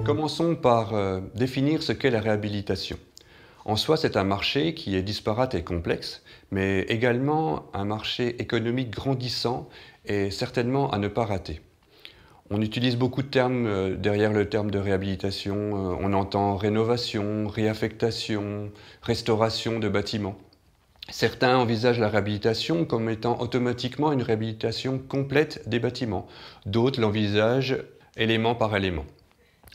Commençons par définir ce qu'est la réhabilitation. En soi, c'est un marché qui est disparate et complexe, mais également un marché économique grandissant et certainement à ne pas rater. On utilise beaucoup de termes derrière le terme de réhabilitation. On entend rénovation, réaffectation, restauration de bâtiments. Certains envisagent la réhabilitation comme étant automatiquement une réhabilitation complète des bâtiments. D'autres l'envisagent élément par élément.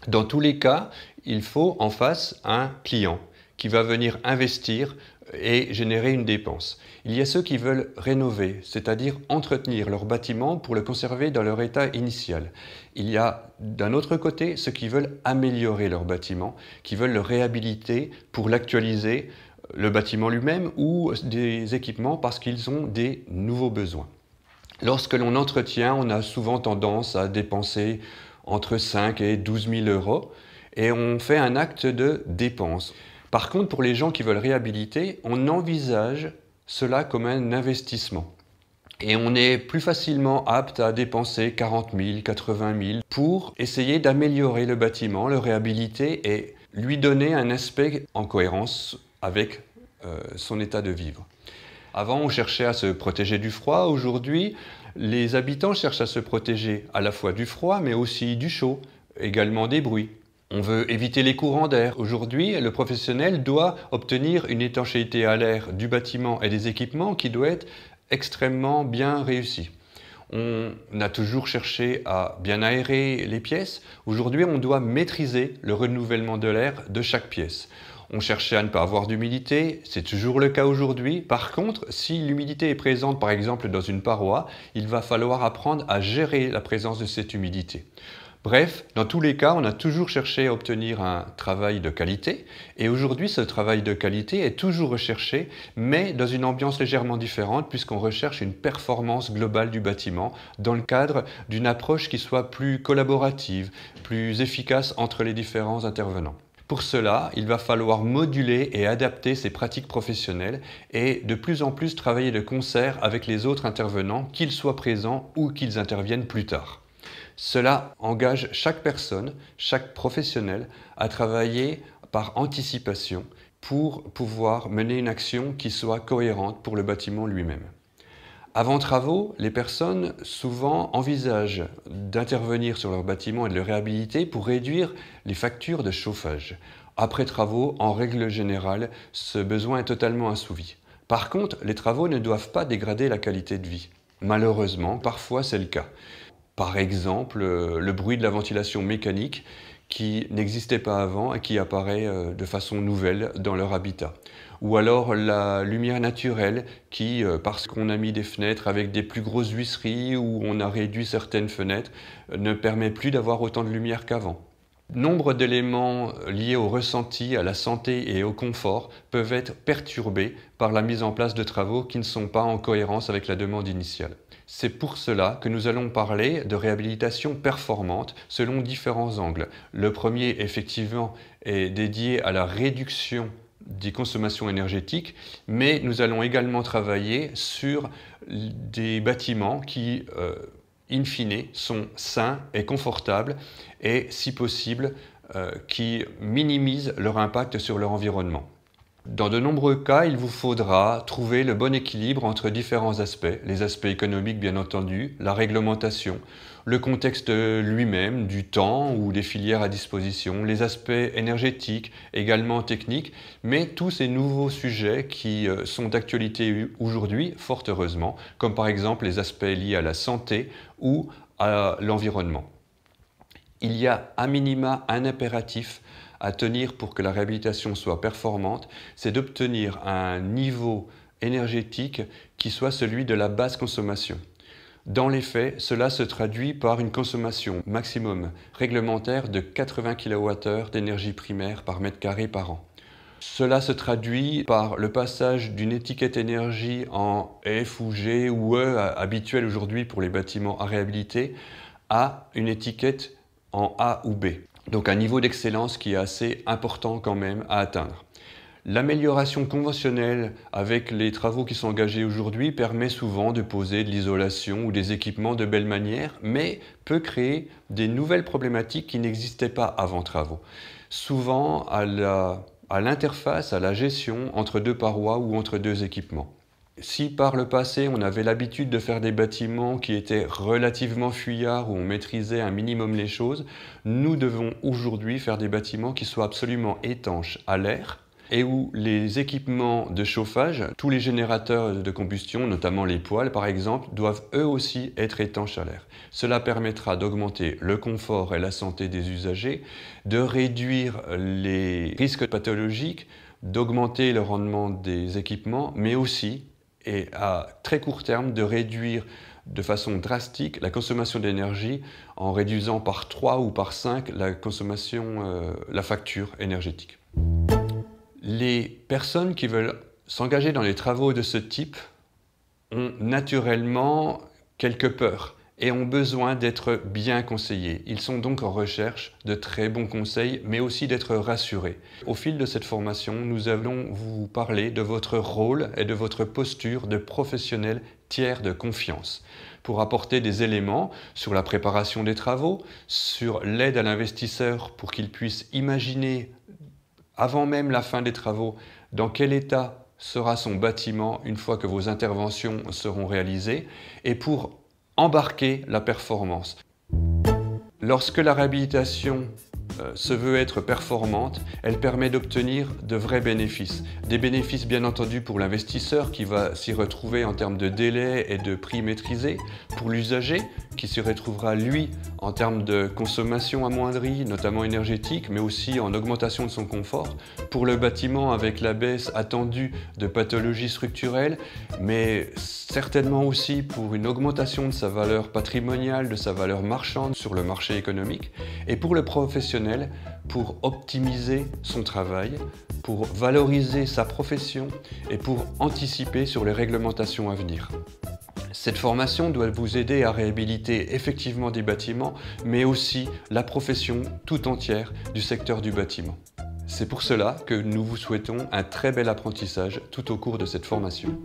Dans tous les cas, il faut en face un client qui va venir investir et générer une dépense. Il y a ceux qui veulent rénover, c'est-à-dire entretenir leur bâtiment pour le conserver dans leur état initial. Il y a d'un autre côté ceux qui veulent améliorer leur bâtiment, qui veulent le réhabiliter pour l'actualiser, le bâtiment lui-même ou des équipements parce qu'ils ont des nouveaux besoins. Lorsque l'on entretient, on a souvent tendance à dépenser entre 5 et 12 000 euros et on fait un acte de dépense. Par contre, pour les gens qui veulent réhabiliter, on envisage cela comme un investissement. Et on est plus facilement apte à dépenser 40 000, 80 000 pour essayer d'améliorer le bâtiment, le réhabiliter et lui donner un aspect en cohérence avec son état de vivre. Avant, on cherchait à se protéger du froid. Aujourd'hui, les habitants cherchent à se protéger à la fois du froid, mais aussi du chaud, également des bruits. On veut éviter les courants d'air. Aujourd'hui, le professionnel doit obtenir une étanchéité à l'air du bâtiment et des équipements qui doit être extrêmement bien réussie. On a toujours cherché à bien aérer les pièces. Aujourd'hui, on doit maîtriser le renouvellement de l'air de chaque pièce. On cherchait à ne pas avoir d'humidité, c'est toujours le cas aujourd'hui. Par contre, si l'humidité est présente par exemple dans une paroi, il va falloir apprendre à gérer la présence de cette humidité. Bref, dans tous les cas, on a toujours cherché à obtenir un travail de qualité et aujourd'hui, ce travail de qualité est toujours recherché, mais dans une ambiance légèrement différente puisqu'on recherche une performance globale du bâtiment dans le cadre d'une approche qui soit plus collaborative, plus efficace entre les différents intervenants. Pour cela, il va falloir moduler et adapter ses pratiques professionnelles et de plus en plus travailler de concert avec les autres intervenants, qu'ils soient présents ou qu'ils interviennent plus tard. Cela engage chaque personne, chaque professionnel à travailler par anticipation pour pouvoir mener une action qui soit cohérente pour le bâtiment lui-même. Avant travaux, les personnes souvent envisagent d'intervenir sur leur bâtiment et de le réhabiliter pour réduire les factures de chauffage. Après travaux, en règle générale, ce besoin est totalement assouvi. Par contre, les travaux ne doivent pas dégrader la qualité de vie. Malheureusement, parfois c'est le cas. Par exemple, le bruit de la ventilation mécanique qui n'existait pas avant et qui apparaît de façon nouvelle dans leur habitat. Ou alors la lumière naturelle qui, parce qu'on a mis des fenêtres avec des plus grosses huisseries ou on a réduit certaines fenêtres, ne permet plus d'avoir autant de lumière qu'avant. Nombre d'éléments liés au ressenti, à la santé et au confort peuvent être perturbés par la mise en place de travaux qui ne sont pas en cohérence avec la demande initiale. C'est pour cela que nous allons parler de réhabilitation performante selon différents angles. Le premier, effectivement, est dédié à la réduction des consommations énergétiques, mais nous allons également travailler sur des bâtiments qui, in fine, sont sains et confortables et, si possible, qui minimisent leur impact sur leur environnement. Dans de nombreux cas, il vous faudra trouver le bon équilibre entre différents aspects, les aspects économiques bien entendu, la réglementation, le contexte lui-même, du temps ou des filières à disposition, les aspects énergétiques, également techniques, mais tous ces nouveaux sujets qui sont d'actualité aujourd'hui, fort heureusement, comme par exemple les aspects liés à la santé ou à l'environnement. Il y a à minima un impératif à tenir pour que la réhabilitation soit performante, c'est d'obtenir un niveau énergétique qui soit celui de la basse consommation. Dans les faits, cela se traduit par une consommation maximum réglementaire de 80 kWh d'énergie primaire par mètre carré par an. Cela se traduit par le passage d'une étiquette énergie en F ou G ou E habituelle aujourd'hui pour les bâtiments à réhabiliter à une étiquette en A ou B. Donc un niveau d'excellence qui est assez important quand même à atteindre. L'amélioration conventionnelle avec les travaux qui sont engagés aujourd'hui permet souvent de poser de l'isolation ou des équipements de belle manière, mais peut créer des nouvelles problématiques qui n'existaient pas avant travaux. Souvent à l'interface, à la gestion entre deux parois ou entre deux équipements. Si par le passé on avait l'habitude de faire des bâtiments qui étaient relativement fuyards, où on maîtrisait un minimum les choses, nous devons aujourd'hui faire des bâtiments qui soient absolument étanches à l'air, et où les équipements de chauffage, tous les générateurs de combustion, notamment les poêles par exemple, doivent eux aussi être étanches à l'air. Cela permettra d'augmenter le confort et la santé des usagers, de réduire les risques pathologiques, d'augmenter le rendement des équipements, mais aussi, et à très court terme, de réduire de façon drastique la consommation d'énergie en réduisant par 3 ou par 5 la facture énergétique. Les personnes qui veulent s'engager dans les travaux de ce type ont naturellement quelques peurs et ont besoin d'être bien conseillés. Ils sont donc en recherche de très bons conseils, mais aussi d'être rassurés. Au fil de cette formation, nous allons vous parler de votre rôle et de votre posture de professionnel tiers de confiance pour apporter des éléments sur la préparation des travaux, sur l'aide à l'investisseur pour qu'il puisse imaginer avant même la fin des travaux, dans quel état sera son bâtiment une fois que vos interventions seront réalisées, et pour embarquer la performance. Lorsque la réhabilitation se veut être performante, elle permet d'obtenir de vrais bénéfices. Des bénéfices bien entendu pour l'investisseur qui va s'y retrouver en termes de délai et de prix maîtrisés, pour l'usager qui s'y retrouvera lui en termes de consommation amoindrie, notamment énergétique, mais aussi en augmentation de son confort, pour le bâtiment avec la baisse attendue de pathologies structurelles, mais certainement aussi pour une augmentation de sa valeur patrimoniale, de sa valeur marchande sur le marché économique, et pour le professionnel, pour optimiser son travail, pour valoriser sa profession et pour anticiper sur les réglementations à venir. Cette formation doit vous aider à réhabiliter effectivement des bâtiments, mais aussi la profession tout entière du secteur du bâtiment. C'est pour cela que nous vous souhaitons un très bel apprentissage tout au cours de cette formation.